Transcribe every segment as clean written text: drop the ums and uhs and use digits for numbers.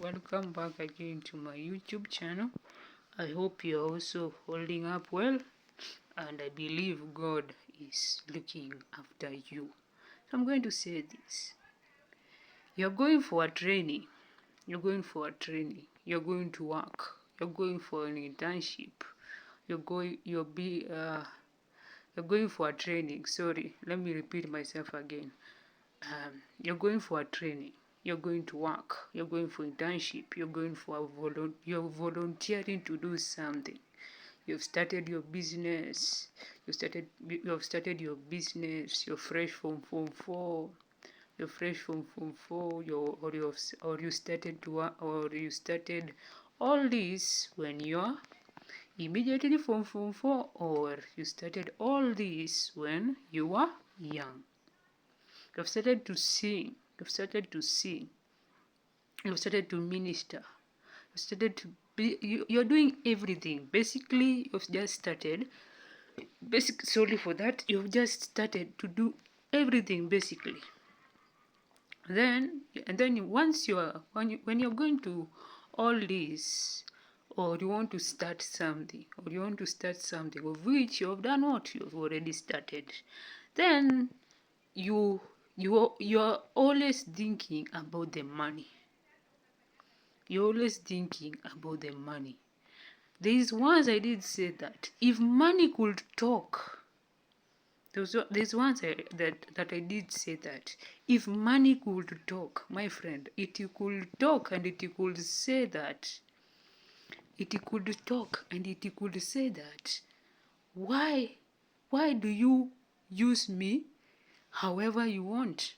welcome back again to my YouTube channel. I hope you're also holding up well, and I believe God is looking after you. So I'm going to say this. You're going for a training. You're going for a training. You're going to work. You're going for an internship. You're going for a training. Sorry, let me repeat myself again. You're going for a training. You're going to work. You're going for internship. You're volunteering to do something. You've started your business. You've started your business. You're fresh from Form 4. You're fresh from Form 4. You started to work, or you started all this when you're immediately from Form 4, or you started all this when you were young. You've started to sing. You've started to sing. You've started to minister. You've started to be. You're doing everything. Basically, you've just started. Sorry for that. You've just started to do everything basically. Then once when you're going to all this, or you want to start something, of which you have done what you've already started, then you're always thinking about the money. You're always thinking about the money. There's once I did say that if money could talk, there's once that I did say that if money could talk, my friend, it could talk and it could say that. It could talk and it could say that. Why do you use me however you want?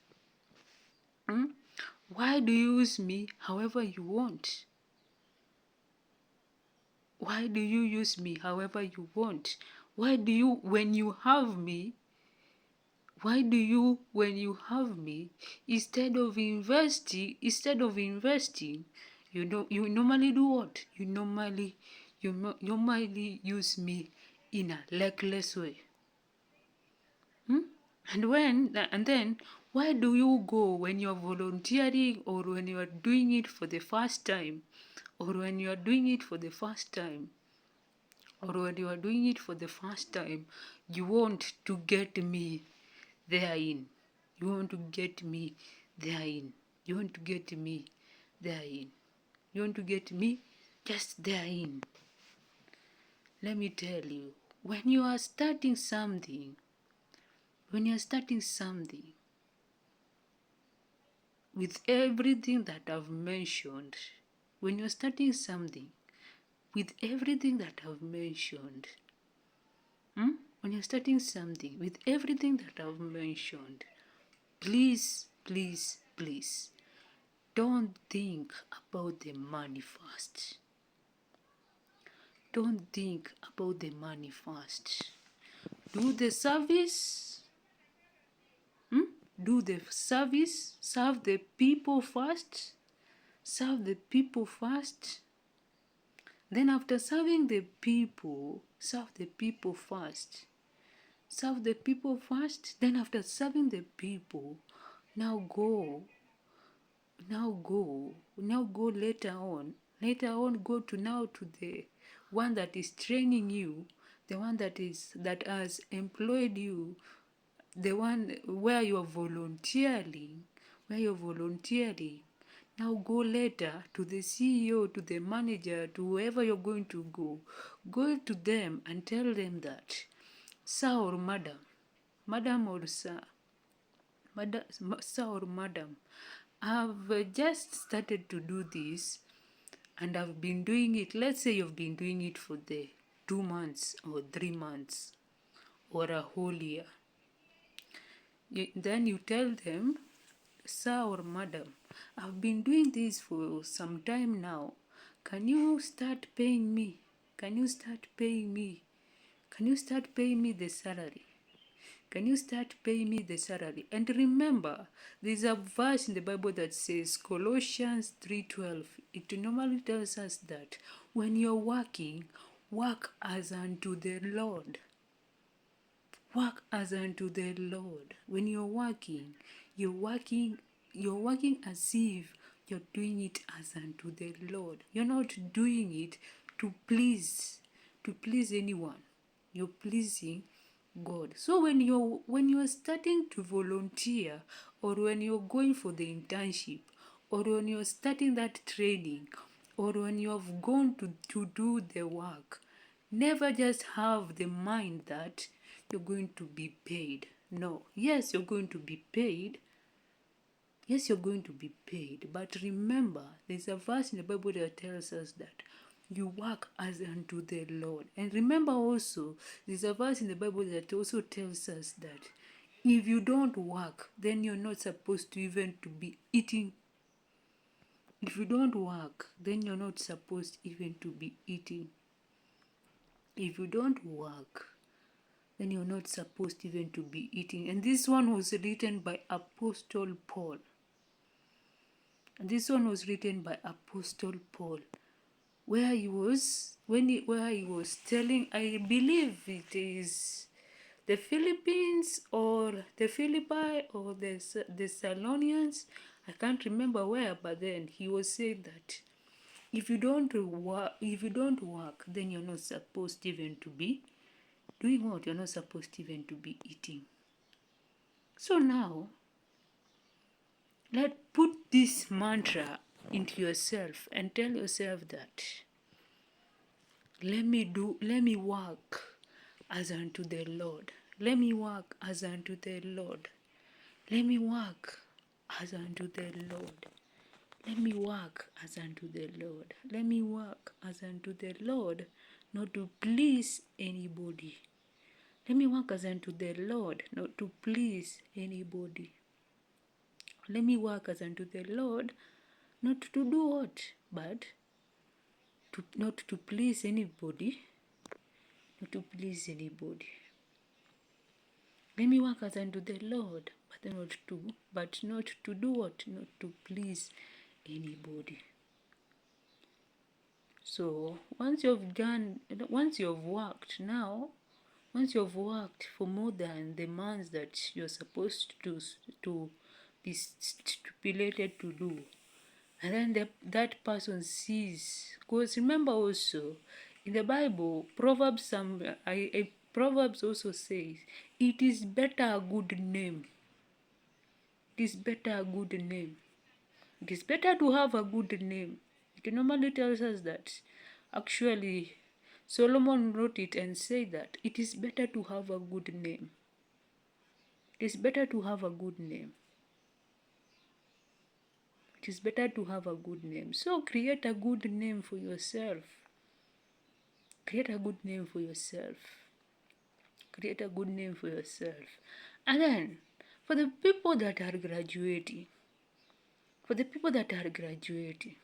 Why do you use me however you want? Why do you use me however you want? Why do you, when you have me, instead of investing, you normally do what? You normally use me in a reckless way. And then why do you go when you're volunteering, or when you are doing it for the first time, or when you are doing it for the first time, you want to get me therein. You want to get me therein. You want to get me therein. You want to get me just therein. Let me tell you, when you are starting something, with everything that I've mentioned, when you're starting something with everything that I've mentioned, please, don't think about the money first. Don't think about the money first. Do the service. Do the service. Serve the people first. Then after serving the people, serve the people first. Then after serving the people, now go later on, go to the one that is training you, the one that has employed you, the one where you're volunteering. Now go later to the CEO, to the manager, to whoever you're going to go. Go to them and tell them that, sir or madam or sir, or madam, I've just started to do this, and I've been doing it. Let's say you've been doing it for the 2 months or 3 months or a whole year. Then you tell them, sir or madam, I've been doing this for some time now. Can you start paying me? Can you start paying me the salary? And remember, there's a verse in the Bible that says, Colossians 3:12. It normally tells us that when you're working, work as unto the Lord. Work as unto the Lord. When you're working as if you're doing it as unto the Lord. You're not doing it to please anyone. You're pleasing God. So when you're starting to volunteer, or when you're going for the internship, or when you're starting that training, or when you have gone to do the work, never just have the mind that you're going to be paid. No. Yes, you're going to be paid. Yes, you're going to be paid. But remember, there's a verse in the Bible that tells us that you work as unto the Lord. And remember also, there's a verse in the Bible that also tells us that if you don't work, then you're not supposed to even to be eating. If you don't work, then you're not supposed even to be eating. If you don't work, then you're not supposed even to be eating. And this one was written by Apostle Paul. And this one was written by Apostle Paul, where he was telling, I believe it is the Philippines or the Philippi or the Thessalonians, I can't remember where, but then he was saying that if you don't work, then you're not supposed even to be doing what? You're not supposed even to be eating. So now, put this mantra into yourself and tell yourself that let me work as unto the Lord. Let me work as unto the Lord. Let me work as unto the Lord. Let me work as unto the Lord. Let me work as unto the Lord, not to please anybody. Let me work as unto the Lord, not to please anybody. Let me work as unto the Lord, not to do what? But not to please anybody. Not to please anybody. Let me work as unto the Lord, but not to do what? Not to please anybody. So once you've worked for more than the months that you're supposed to be stipulated to do, and then that person sees, because remember also in the Bible, Proverbs also says, it is better a good name. It is better a good name. It is better to have a good name. It normally tells us that. Actually, Solomon wrote it and said that it is better to have a good name. It is better to have a good name. It is better to have a good name. So create a good name for yourself. Create a good name for yourself. Create a good name for yourself. And then, for the people that are graduating, for the people that are graduating,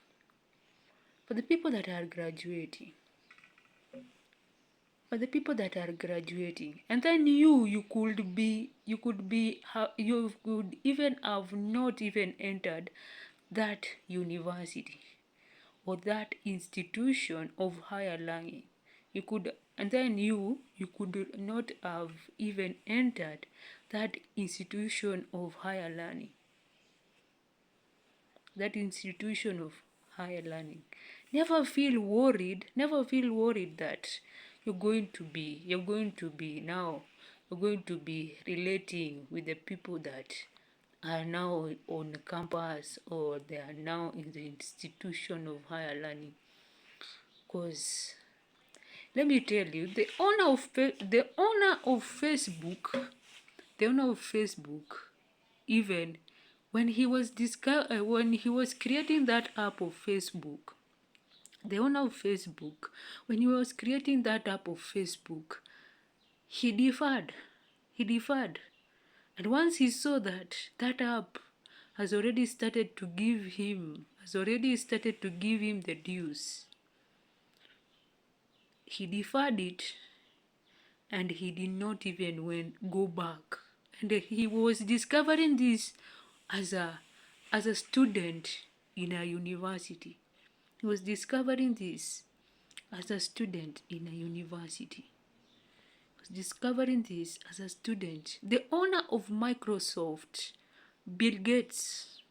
and then you could even have not even entered that university or that institution of higher learning. You could not have even entered that institution of higher learning. Never feel worried that you're going to be relating with the people that are now on campus, or they are now in the institution of higher learning. Because let me tell you, the owner of Facebook, even when he was creating that app of Facebook, the owner of Facebook, when he was creating that app of Facebook, he deferred. And once he saw that app has already started to give him the dues, he deferred it, and he did not even go back. And he was discovering this as a student in a university. He was discovering this as a student in a university. The owner of Microsoft, Bill Gates,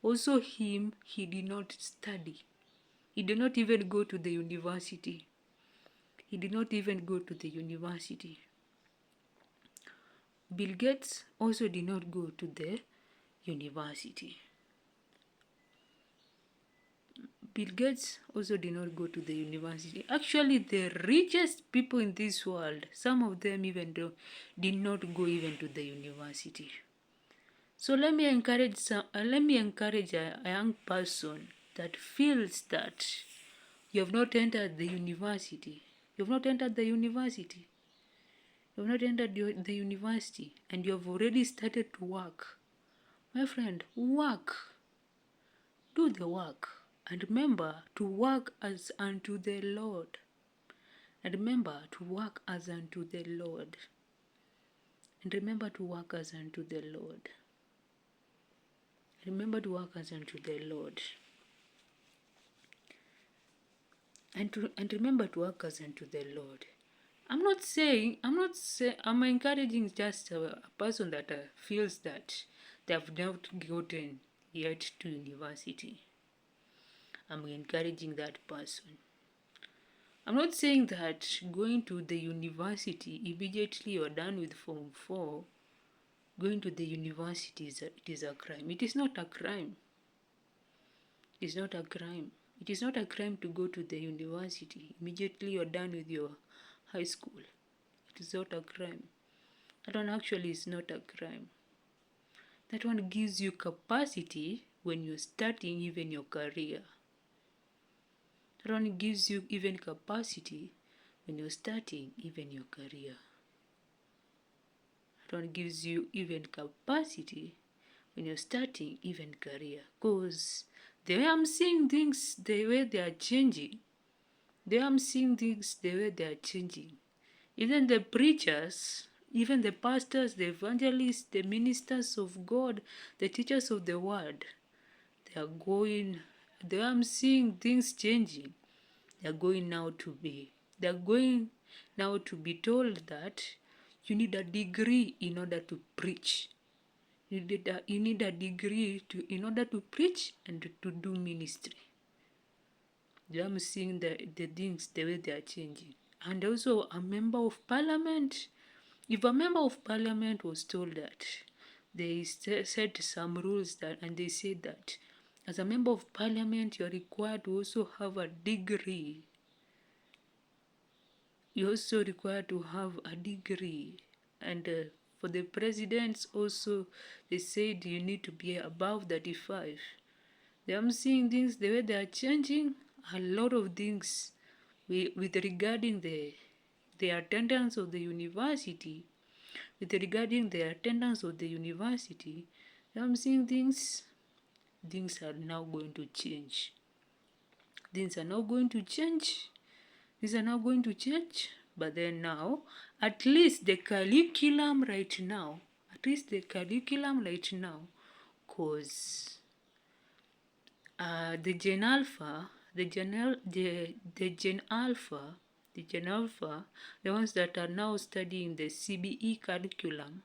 Also him, he did not study. He did not even go to the university. He did not even go to the university. Bill Gates also did not go to the university. Bill Gates also did not go to the university. Actually, the richest people in this world, some of them even did not go even to the university. So let me encourage a young person that feels that you have not entered the university. You have not entered the university. You have not entered the university, and you have already started to work. My friend, work. Do the work. And remember to work as unto the Lord. And remember to work as unto the Lord. And remember to work as unto the Lord. Remember to work as unto the Lord. And remember to work as unto the Lord. I'm encouraging just a person that feels that they have not gotten yet to university. I'm encouraging that person. I'm not saying that going to the university immediately you're done with Form 4, going to the university is a crime. It is not a crime. It is not a crime. It is not a crime to go to the university immediately you're done with your high school. It is not a crime. That one actually is not a crime. That one gives you capacity when you're starting even your career. That one gives you even capacity when you're starting even your career. That one gives you even capacity when you're starting even career. Because the way I'm seeing things, the way they are changing, Even the preachers, even the pastors, the evangelists, the ministers of God, the teachers of the word, they I'm seeing things changing. They're going now to be told that you need a degree in order to preach. You need a degree in order to preach and to do ministry. I'm seeing the things, the way they are changing. And also a member of parliament. If a member of parliament was told that, they set some rules and they said that as a member of parliament, you're required to also have a degree. You're also required to have a degree. And for the presidents also, they said you need to be above 35. I'm seeing things, the way they are changing, a lot of things with regarding the attendance of the university. I'm seeing things are now going to change. Things are now going to change. But then now, at least the curriculum right now, because the Gen Alpha, the ones that are now studying the CBE curriculum,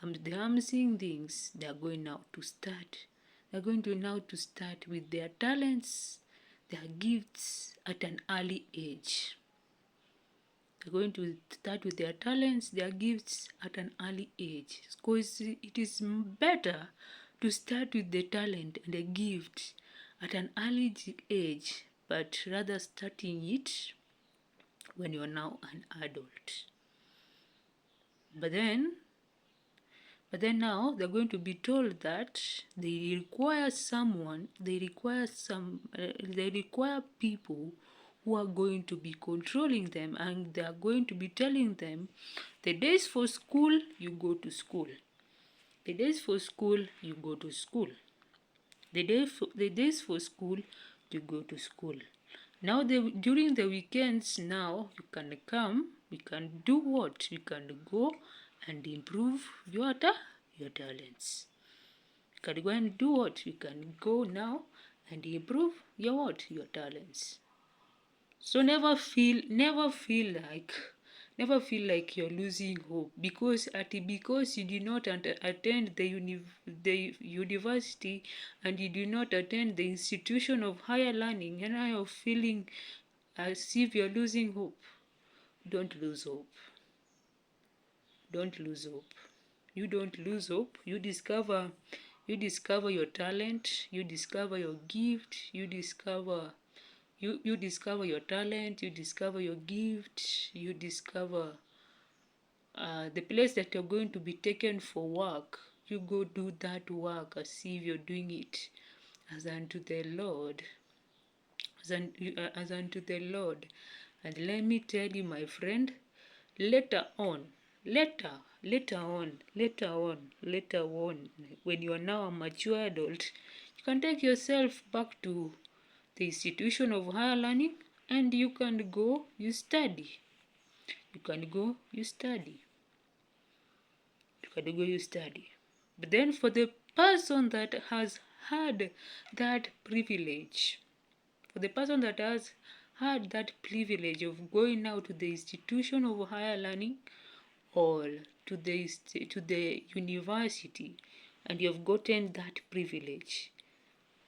I'm seeing things, they are going now to start. They're going to now to start with their talents, their gifts at an early age. They're going to start with their talents, their gifts at an early age. Because it is better to start with the talent and the gift at an early age, but rather starting it when you're now an adult. But then now they're going to be told that they require people who are going to be controlling them, and they are going to be telling them the days for school, you go to school. The days for school, you go to school. The days for school, you go to school. Now, during the weekends, now you can come. We can do what? We can go and improve your talents. You can go and do what? You can go now and improve your talents. So never feel like Never feel like you're losing hope because you did not attend the university, and you do not attend the institution of higher learning, and now you're feeling as if you're losing hope. Don't lose hope. Don't lose hope. You don't lose hope. You discover your talent, you discover your gift, you discover your talent, you discover your gift, you discover the place that you're going to be taken for work. You go do that work as if you're doing it as unto the Lord, as unto the Lord. And let me tell you, my friend, later on, later on, when you are now a mature adult, you can take yourself back to the institution of higher learning, and you can go, you study. You can go, you study. You can go, you study. But then for the person that has had that privilege, for the person that has had that privilege of going now to the institution of higher learning or to the university, and you have gotten that privilege,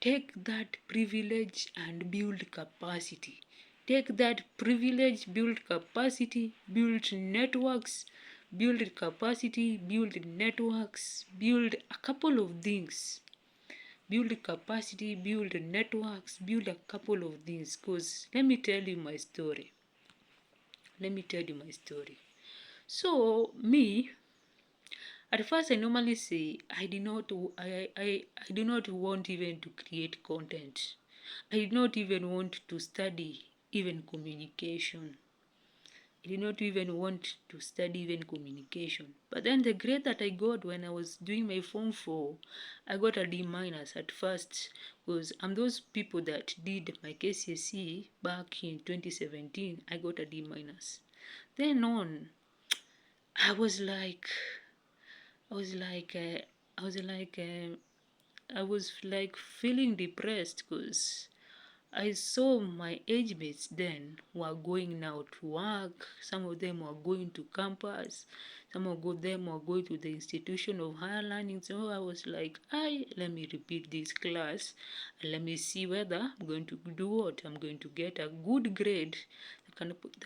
take that privilege and build capacity. Take that privilege, build capacity, build networks, build capacity, build networks, build a couple of things. Build capacity, build networks, build a couple of things. Because let me tell you my story. So me, at first I normally say I do not want even to create content. I did not even want to study even communication. I did not even want to study even communication. But then the grade that I got when I was doing my Form 4, I got a D minus at first, because I'm those people that did my KCSE back in 2017. I got a D minus. Then on, I was like feeling depressed because I saw my age mates then were going now to work. Some of them were going to campus. Some of them were going to the institution of higher learning. So I was like, let me repeat this class and let me see whether I'm going to do what. I'm going to get a good grade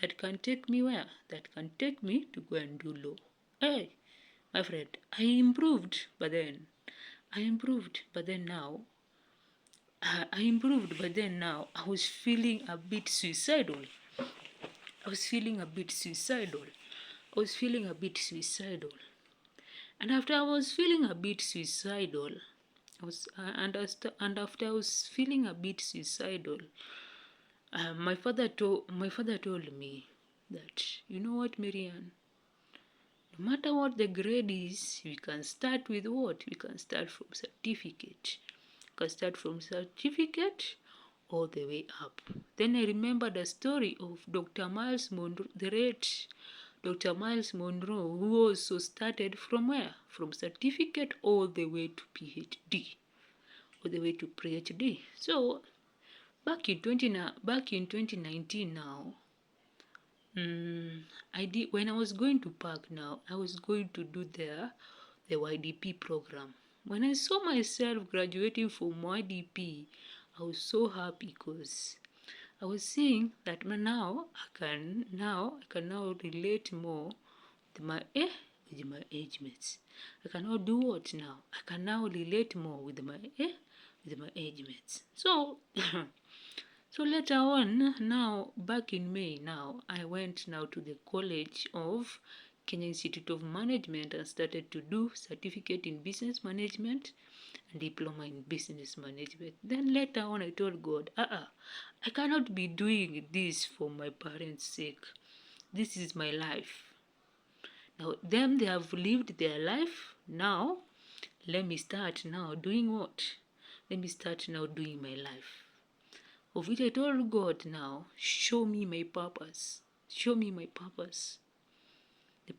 that can take me where? That can take me to go and do law. Hey, my friend, I improved, but then now I was feeling a bit suicidal. And after I was feeling a bit suicidal, my father told me that, you know what, Marianne, no matter what the grade is, we can start with what? We can start from certificate. All the way up. Then I remember the story of Dr. Miles Monroe, the late Dr. Miles Monroe, who also started from where? From certificate all the way to PhD. So back in 2019 now, when I was going to PAC now, I was going to do the YDP program. When I saw myself graduating from YDP, I was so happy because I was seeing that now I can relate more with my age mates. I can now do what now? I can now relate more with my age mates. So so later on, now back in May now, I went now to the College of Kenya Institute of Management and started to do certificate in business management and diploma in business management. Then later on I told God, I cannot be doing this for my parents' sake. This is my life. Now they have lived their life. Now let me start now doing what? Let me start now doing my life. Of which I told God now, show me my purpose. Show me my purpose. The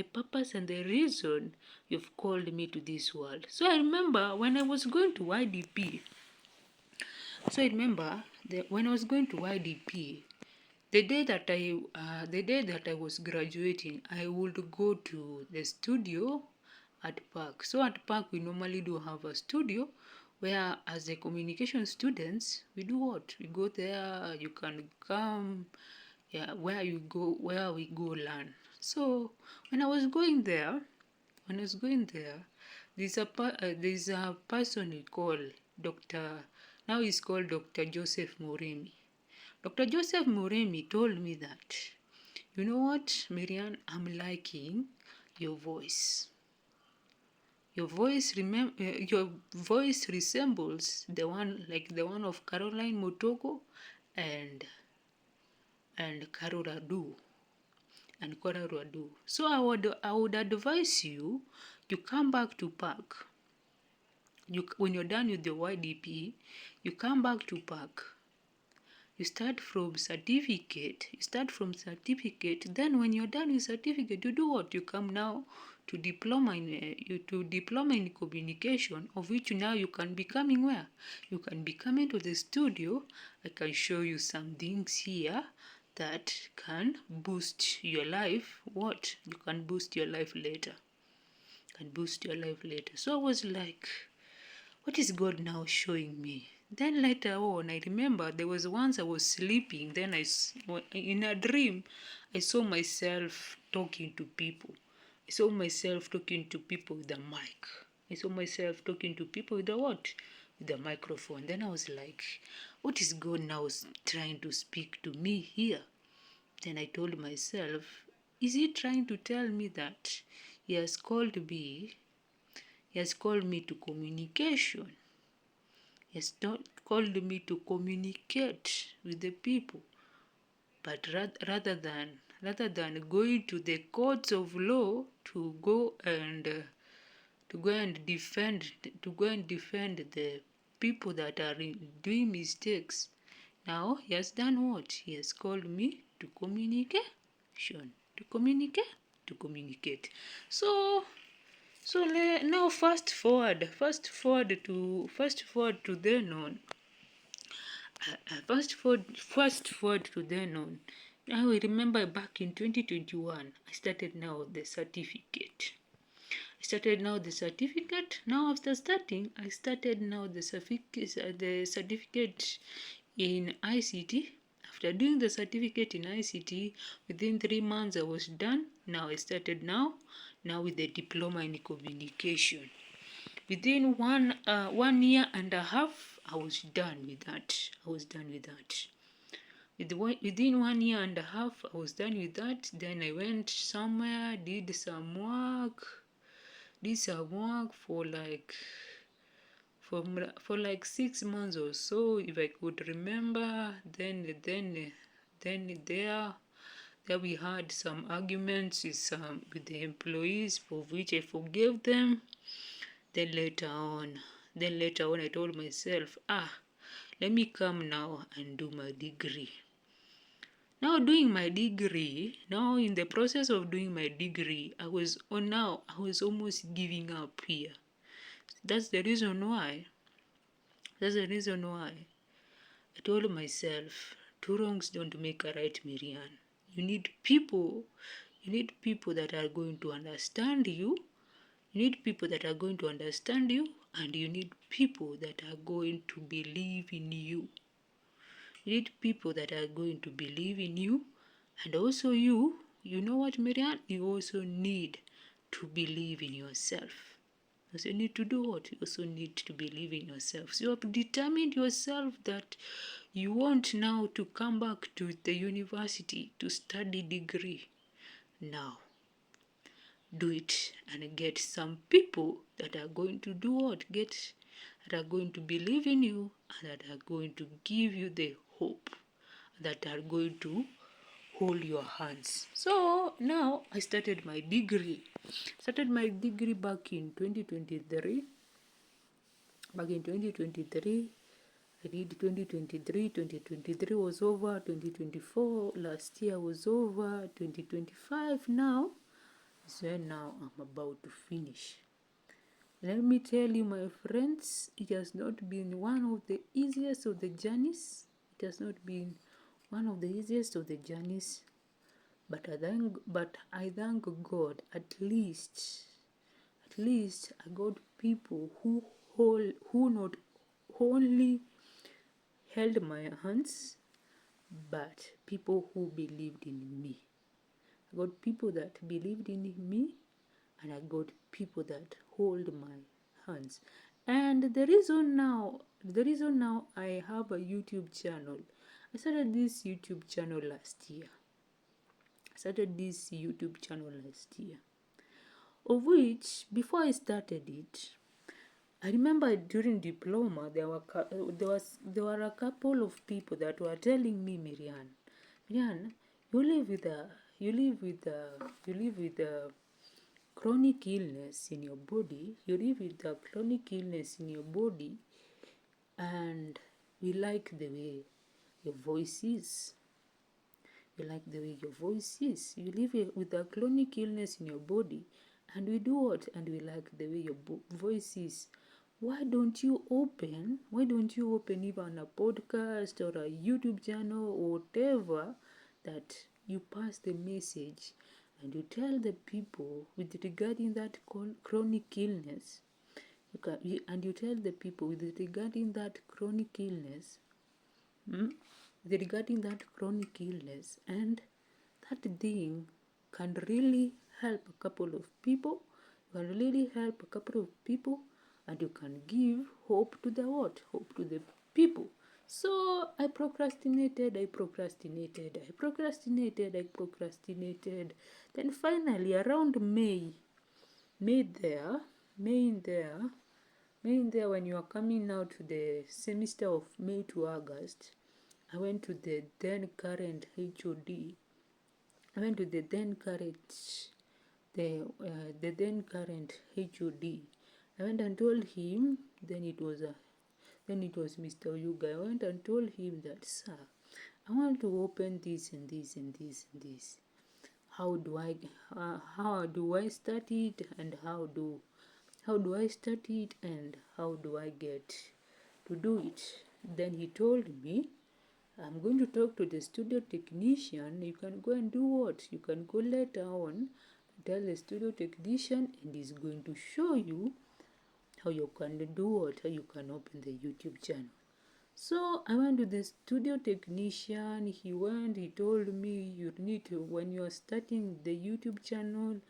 purpose and the reason you've called me to this world. So I remember when I was going to YDP, the day that I was graduating, I would go to the studio at Park. So at Park, we normally do have a studio where, as a communication students, we do what? We go there. You can come, yeah, where we go learn. So when I was going there, there's a person we call Dr. Now he's called Dr. Joseph Moremi. Dr. Joseph Moremi told me that, you know what, Miriam, I'm liking your voice. Your voice resembles the one of Caroline Motoko and Carol Radu. So I would advise you to come back to Park. When you're done with the YDP, you come back to Park. You start from certificate. Then when you're done with certificate, you do what? You come now to diploma in communication, of which now you can be coming where? You can be coming to the studio. I can show you some things here that can boost your life. What? You can boost your life later. So I was like, what is God now showing me? Then later on, I remember there was once I was sleeping. Then in a dream, I saw myself talking to people. I saw myself talking to people with the mic. I saw myself talking to people with the what? With the microphone. Then I was like, what is God now trying to speak to me here? Then I told myself, is he trying to tell me that he has called me to communication? He has not called me to communicate with the people, but rather than going to the courts of law to go and defend the people that are doing mistakes. Now he has done what? He has called me to communication, to communicate. So now fast forward to then on. Fast forward to then on. Now I remember back in 2021, I started now the certificate. Now after starting, I started now the certificate in ICT. After doing the certificate in ICT, within 3 months I was done. Now I started now with the diploma in communication. Within 1 year and a half, I was done with that. Within 1 year and a half, I was done with that. Then I went somewhere, did some work for like 6 months or so, if I could remember. Then there we had some arguments with the employees, for which I forgave them. Then later on, I told myself, let me come now and do my degree. Now in the process of doing my degree, I was almost giving up here. That's the reason why I told myself, two wrongs don't make a right, Miriam. You need people that are going to understand you. You need people that are going to understand you, and you need people that are going to believe in you. You need people that are going to believe in you, and also you know what, Miriam? You also need to believe in yourself. You also need to do what? You also need to believe in yourself. So you have determined yourself that you want now to come back to the university to study degree. Now, do it and get some people that are going to do what? That are going to believe in you, and that are going to give you the hope, that are going to hold your hands. So now I started my degree. Back in 2023. I did 2023. 2023 was over. 2024 last year was over. 2025 now. So now I'm about to finish. Let me tell you, my friends, it has not been one of the easiest of the journeys. It has not been one of the easiest of the journeys, but I thank God, at least I got people who not only held my hands, but people who believed in me. I got people that believed in me, and I got people that hold my hands. And the reason now I have a YouTube channel. I started this YouTube channel last year. Of which, before I started it, I remember during diploma there were a couple of people that were telling me, Miriam, you live with a chronic illness in your body. You live with a chronic illness in your body, and we like the way your voice is. You live with a chronic illness in your body, and we do what? And we like the way your voice is. Why don't you open even a podcast or a YouTube channel or whatever, that you pass the message and you tell the people with regarding that chronic illness, you tell the people with regarding that chronic illness, and that thing can really help a couple of people. And you can give hope to the people. So I procrastinated. Then finally, around May when you are coming out to the semester of May to August, I went to the then current HOD. I went to the then current HOD. I went and told him, then it was Mr. Oyuga. I went and told him that, sir, I want to open this and this and this and this. How do I start it, and how do I start it, and how do I get to do it? Then he told me, I'm going to talk to the studio technician. You can go and do what? You can go later on, tell the studio technician, and he's going to show you how you can do what, how you can open the YouTube channel. So I went to the studio technician. He told me, you need to, when you are starting the YouTube channel,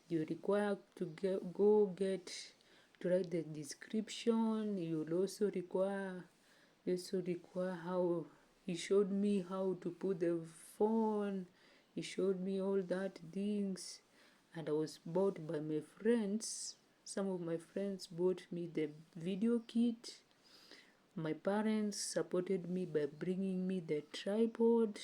you require to write the description. You will also require how. He showed me how to put the phone. He showed me all that things, and I was bought by my friends. Some of my friends bought me the video kit. My parents supported me by bringing me the tripod.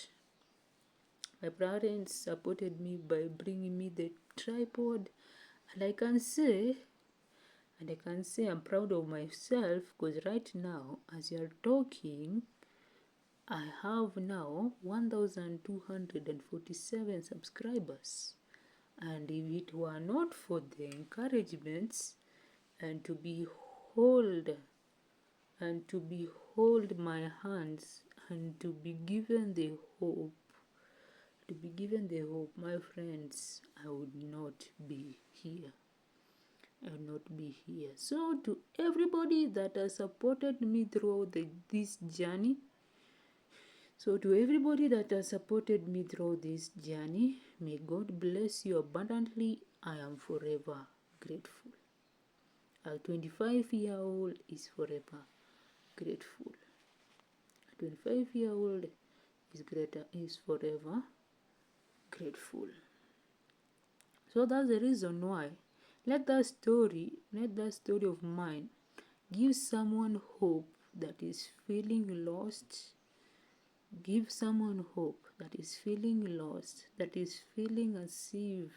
And I can say I'm proud of myself, because right now, as you're talking, I have now 1,247 subscribers. And if it were not for the encouragements and to behold my hands and to be given the hope, my friends, I would not be here. So to everybody that has supported me throughout this journey, may God bless you abundantly. I am forever grateful. A 25-year-old is forever grateful. A 25-year-old is forever grateful. So that's the reason why. Let that story of mine give someone hope that is feeling lost. Give someone hope that is feeling lost, that is feeling as if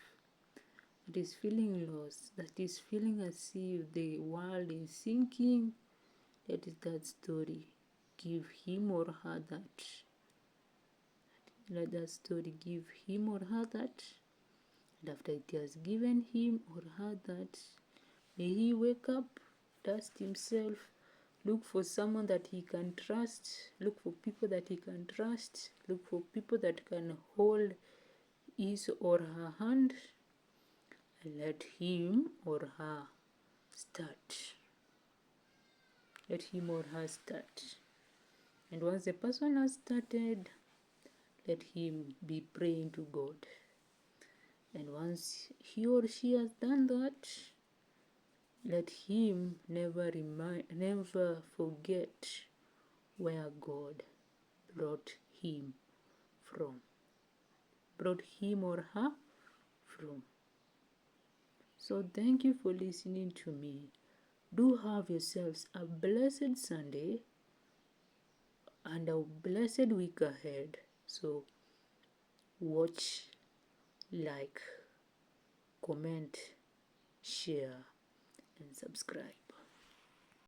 the world is sinking. That is that story. Give him or her that. Let that story give him or her that. And after it has given him or her that, may he wake up, dust himself, Look for someone that he can trust. Look for people that he can trust. Look for people that can hold his or her hand. And let him or her start. Let him or her start. And once the person has started, let him be praying to God. And once he or she has done that, let him never forget where God brought him or her from. So thank you for listening to me. Do have yourselves a blessed Sunday and a blessed week ahead. So watch, like, comment, share, and subscribe.